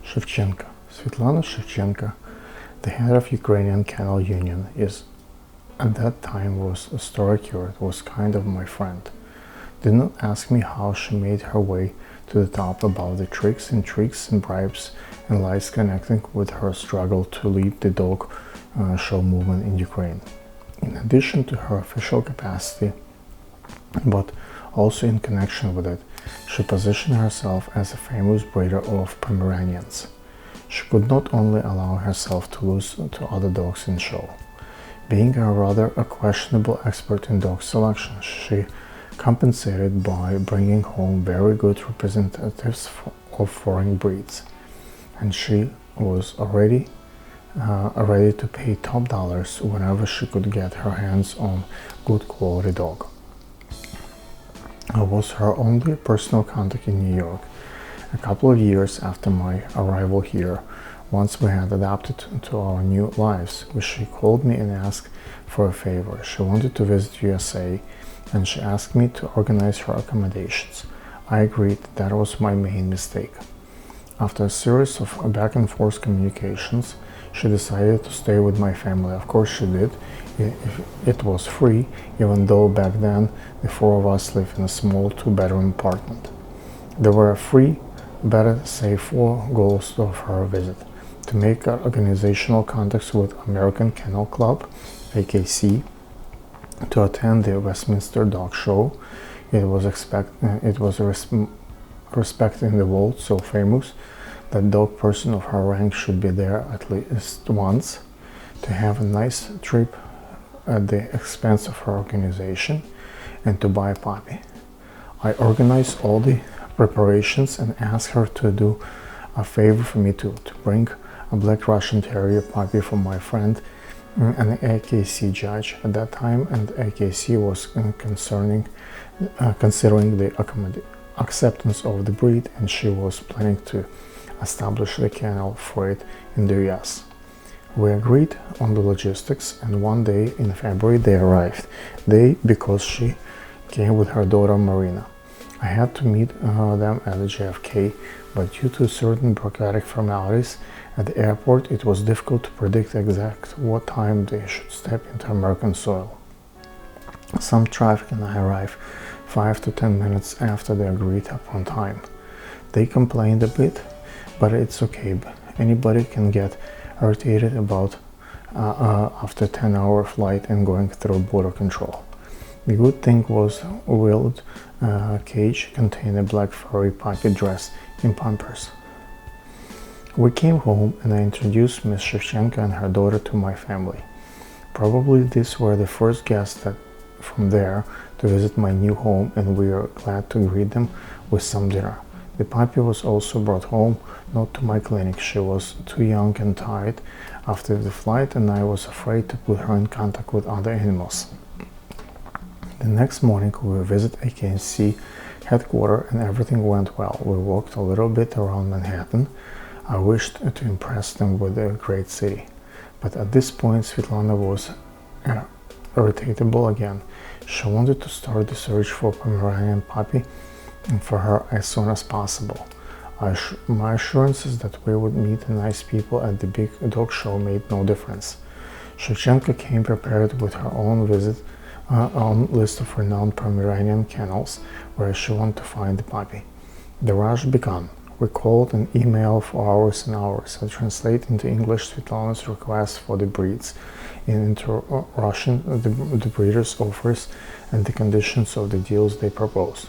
Shevchenko. Svetlana Shevchenko, the head of Ukrainian Kennel Union, at that time was a store curator, was kind of my friend. Did not ask me how she made her way to the top about the tricks, intrigues, and bribes and lies connecting with her struggle to lead the dog show movement in Ukraine. In addition to her official capacity, but also in connection with it, she positioned herself as a famous breeder of Pomeranians. She could not only allow herself to lose to other dogs in show. Being a rather questionable expert in dog selection, she compensated by bringing home very good representatives of foreign breeds, and she was ready to pay top dollars whenever she could get her hands on good quality dog. I was her only personal contact in New York. A couple of years after my arrival here, once we had adapted to our new lives, she called me and asked for a favor. She wanted to visit USA, and she asked me to organize her accommodations. I agreed. That was my main mistake. After a series of back and forth communications, she decided to stay with my family. Of course she did. It was free, even though back then the four of us lived in a small 2-bedroom apartment. There were three, better say 4 goals of her visit: to make organizational contacts with American Kennel Club, AKC, to attend the Westminster Dog Show. It was respected in the world, so famous that dog person of her rank should be there at least once, to have a nice trip at the expense of her organization, and to buy a puppy. I organized all the preparations and asked her to do a favor for me too, to bring a black Russian Terrier puppy from my friend, an AKC judge at that time, and AKC was considering the acceptance of the breed, and she was planning to establish the kennel for it in the US. We agreed on the logistics, and one day in February they arrived. Because she came with her daughter Marina. I had to meet them at the JFK, but due to certain bureaucratic formalities at the airport, it was difficult to predict exact what time they should step into American soil. Some traffic, and I arrived 5 to 10 minutes after the agreed upon time. They complained a bit, but it's okay. Anybody can get irritated about after a 10-hour flight and going through border control. The good thing was a wheeled cage contained a black furry puppy dressed in pampers. We came home and I introduced Miss Shevchenko and her daughter to my family. Probably these were the first guests from there to visit my new home, and we are glad to greet them with some dinner. The puppy was also brought home, not to my clinic. She was too young and tired after the flight, and I was afraid to put her in contact with other animals. The next morning we visit AKC headquarters and everything went well. We walked a little bit around Manhattan. I wished to impress them with the great city. But at this point Svetlana was irritable again. She wanted to start the search for Pomeranian puppy for her as soon as possible. My assurances that we would meet nice people at the big dog show made no difference. Shevchenko came prepared with her own list of renowned Pomeranian kennels where she wanted to find the puppy. The rush began. We called and emailed for hours and hours. I translate into English Svetlana's request for the breeds, into Russian the breeders' offers and the conditions of the deals they proposed.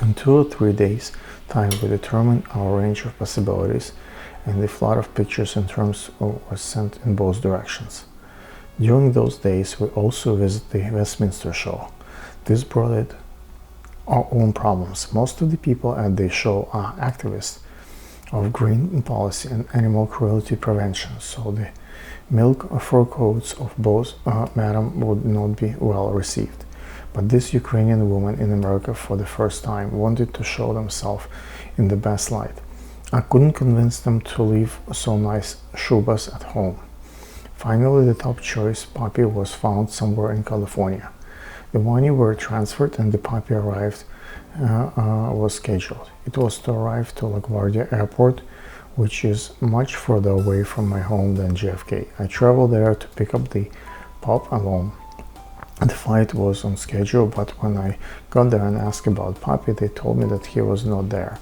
In 2 or 3 days' time we determined our range of possibilities, and the flood of pictures and terms was sent in both directions. During those days we also visited the Westminster show. This brought it our own problems. Most of the people at the show are activists of green policy and animal cruelty prevention, so the milk fur coats of both madam would not be well received. But this Ukrainian woman in America for the first time wanted to show themselves in the best light. I couldn't convince them to leave so nice shubas at home. Finally, the top choice puppy was found somewhere in California. The money were transferred and the puppy arrived was scheduled. It was to arrive to LaGuardia Airport which is much further away from my home than JFK. I traveled there to pick up the pup alone. The flight was on schedule, but when I got there and asked about Puppy, they told me that he was not there.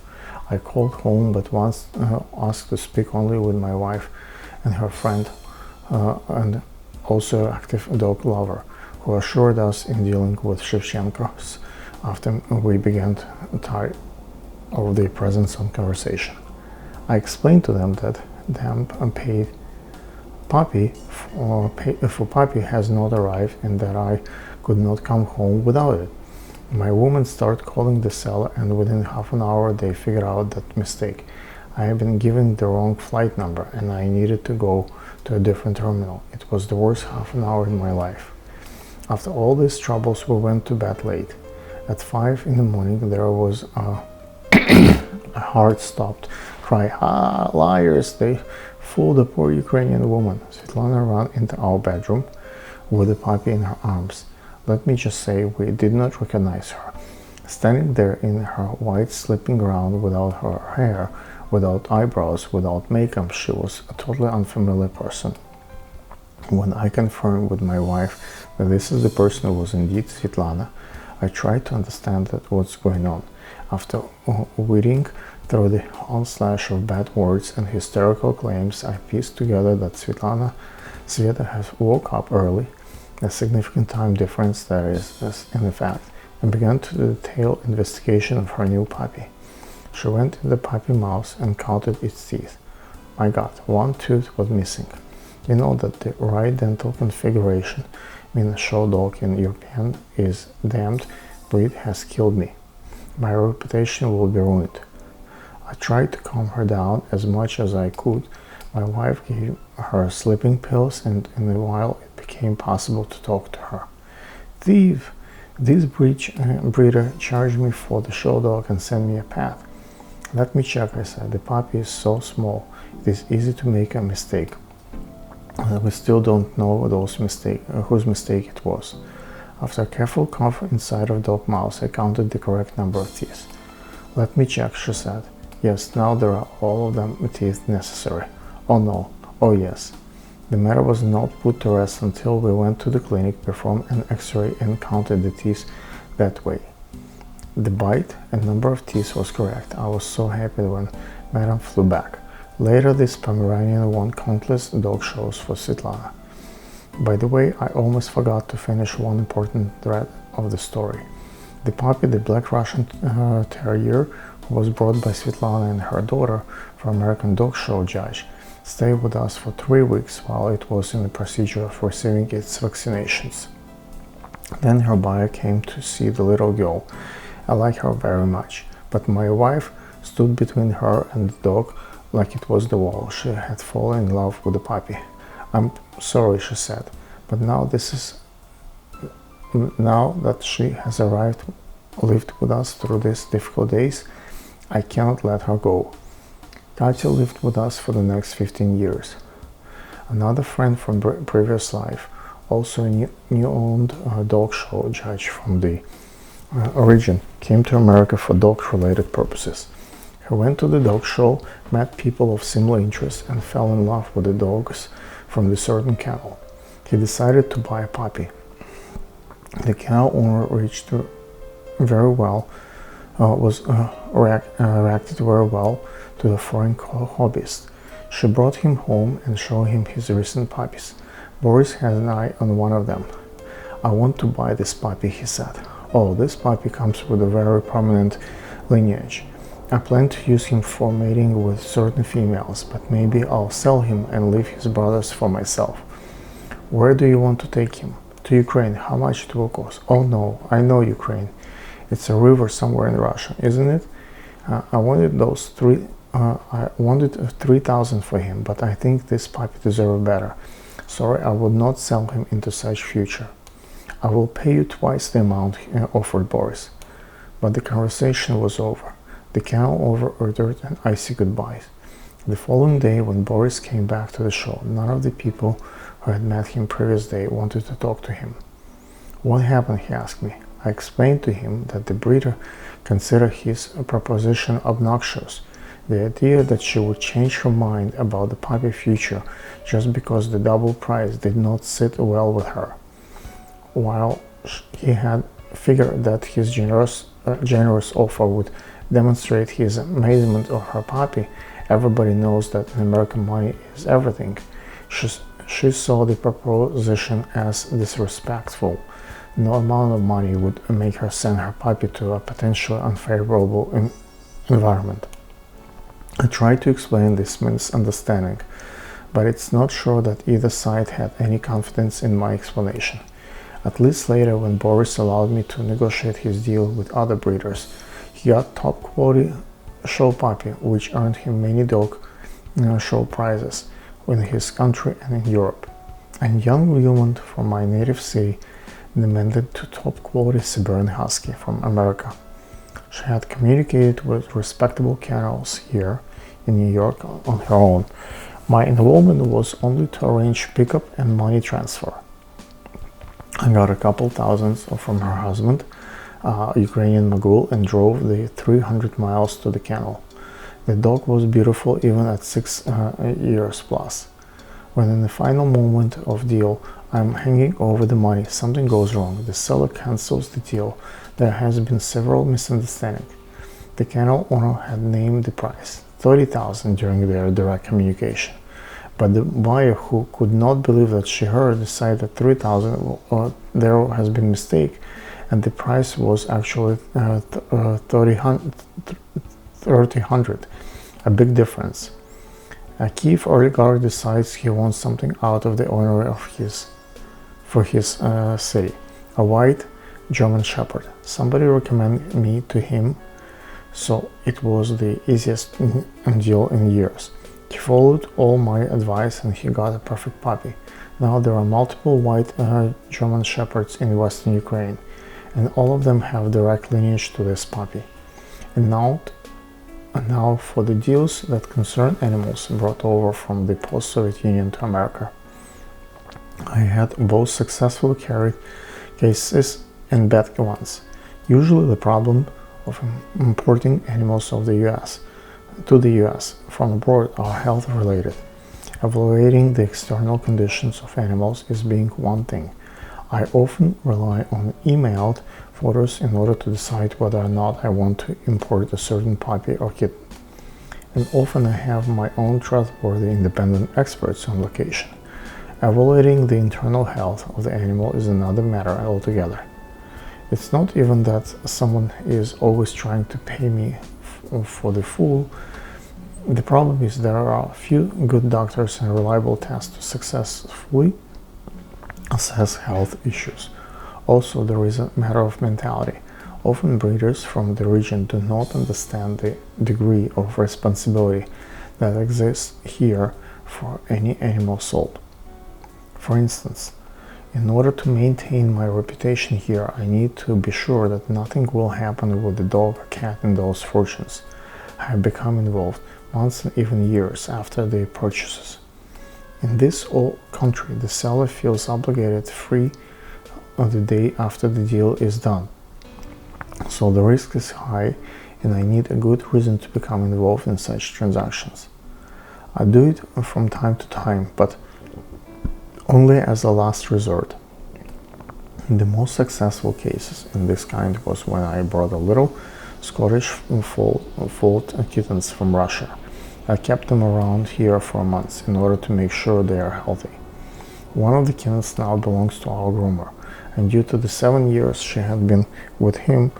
I called home, but once asked to speak only with my wife and her friend, and also active dog lover, who assured us in dealing with Shevchenkos after we began to tire of their presence on conversation. I explained to them that them paid Puppy for Puppy has not arrived and that I could not come home without it. My woman started calling the seller, and within half an hour they figured out that mistake. I had been given the wrong flight number and I needed to go to a different terminal. It was the worst half an hour in my life. After all these troubles, we went to bed late. At 5 in the morning there was a heart-stopped cry, "Ah, liars! They fooled the poor Ukrainian woman." Svetlana ran into our bedroom with the puppy in her arms. Let me just say, we did not recognize her. Standing there in her white sleeping gown, without her hair, without eyebrows, without makeup, she was a totally unfamiliar person. When I confirmed with my wife that this is the person who was indeed Svetlana, I tried to understand that what's going on. After weeding through the onslaught of bad words and hysterical claims, I pieced together that Sveta has woke up early, a significant time difference there is in the fact, and began to detail investigation of her new puppy. She went in the puppy mouth and counted its teeth. My God, one tooth was missing. You know that the right dental configuration, mean a show dog in European, is damned breed has killed me. My reputation will be ruined. I tried to calm her down as much as I could. My wife gave her sleeping pills, and in a while it became possible to talk to her. Thief! This breeder charged me for the show dog and sent me a pet. Let me check, I said. The puppy is so small, it is easy to make a mistake. We still don't know whose mistake it was. After a careful cough inside of dog mouth, I counted the correct number of teeth. Let me check, she said. Yes, now there are all of them teeth necessary. Oh no, oh yes. The matter was not put to rest until we went to the clinic, performed an x-ray and counted the teeth that way. The bite and number of teeth was correct. I was so happy when Madame flew back. Later, this Pomeranian won countless dog shows for Svetlana. By the way, I almost forgot to finish one important thread of the story. The puppy, the Black Russian Terrier, who was brought by Svetlana and her daughter for American Dog Show judge, stayed with us for 3 weeks while it was in the procedure of receiving its vaccinations. Then her buyer came to see the little girl. I like her very much, but my wife stood between her and the dog like it was the wall. She had fallen in love with the puppy. I'm sorry, she said, but now that she has lived with us through these difficult days, I cannot let her go. Katya lived with us for the next 15 years. Another friend from previous life, also a new-owned dog show judge from the origin, came to America for dog-related purposes. He went to the dog show, met people of similar interests, and fell in love with the dogs from the certain kennel. He decided to buy a puppy. The kennel owner reacted very well to the foreign hobbyist. She brought him home and showed him his recent puppies. Boris had an eye on one of them. I want to buy this puppy, he said. Oh, this puppy comes with a very prominent lineage. I plan to use him for mating with certain females, but maybe I'll sell him and leave his brothers for myself. Where do you want to take him? To Ukraine. How much it will cost? Oh no, I know Ukraine. It's a river somewhere in Russia, isn't it? I wanted 3,000 for him, but I think this puppy deserves better. Sorry, I would not sell him into such future. I will pay you twice the amount offered Boris. But the conversation was over. The kennel ordered an icy goodbye. The following day, when Boris came back to the show, none of the people who had met him previous day wanted to talk to him. What happened, he asked me. I explained to him that the breeder considered his proposition obnoxious, The idea that she would change her mind about the puppy future just because the double price did not sit well with her. While he had figured that his generous offer would demonstrate his amazement of her puppy, everybody knows that in America money is everything. She saw the proposition as disrespectful. No amount of money would make her send her puppy to a potentially unfavorable environment. I tried to explain this misunderstanding, but it's not sure that either side had any confidence in my explanation. At least later, when Boris allowed me to negotiate his deal with other breeders, he got top quality show puppy, which earned him many dog show prizes in his country and in Europe. And young woman from my native city demanded to top quality Siberian Husky from America. She had communicated with respectable kennels here in New York on her own. My involvement was only to arrange pickup and money transfer. I got a couple thousands from her husband, Ukrainian Magul, and drove the 300 miles to the kennel. The dog was beautiful even at 6 years plus. When in the final moment of deal, I'm hanging over the money, something goes wrong. The seller cancels the deal. There has been several misunderstandings. The kennel owner had named the price, $30,000, during their direct communication. But the buyer, who could not believe that she heard, decided that $3,000 there has been a mistake, and the price was actually $3,000, a big difference. A Kiev oligarch decides he wants something out of the owner of for his city, a white German Shepherd. Somebody recommended me to him, so it was the easiest deal in years. He followed all my advice and he got a perfect puppy. Now there are multiple white German Shepherds in western Ukraine, and all of them have direct lineage to this puppy. And now for the deals that concern animals brought over from the post-Soviet Union to America. I had both successful carried cases and bad ones. Usually the problem of importing animals of the US to the US from abroad are health related. Evaluating the external conditions of animals is being one thing. I often rely on emailed photos in order to decide whether or not I want to import a certain puppy or kitten. And often I have my own trustworthy independent experts on location. Evaluating the internal health of the animal is another matter altogether. It's not even that someone is always trying to pay me for the fool. The problem is there are a few good doctors and reliable tests to successfully assess health issues. Also, there is a matter of mentality. Often breeders from the region do not understand the degree of responsibility that exists here for any animal sold. For instance, in order to maintain my reputation here, I need to be sure that nothing will happen with the dog or cat in those fortunes. I have become involved months and even years after the purchases. In this old country, the seller feels obligated free on the day after the deal is done. So the risk is high, and I need a good reason to become involved in such transactions. I do it from time to time, but only as a last resort. The most successful cases in this kind was when I brought a little Scottish fold kittens from Russia. I kept them around here for months in order to make sure they are healthy. One of the kittens now belongs to our groomer, and due to the 7 years she had been with him,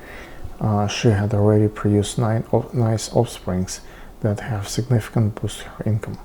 she had already produced 9 nice offsprings that have significantly boosted her income.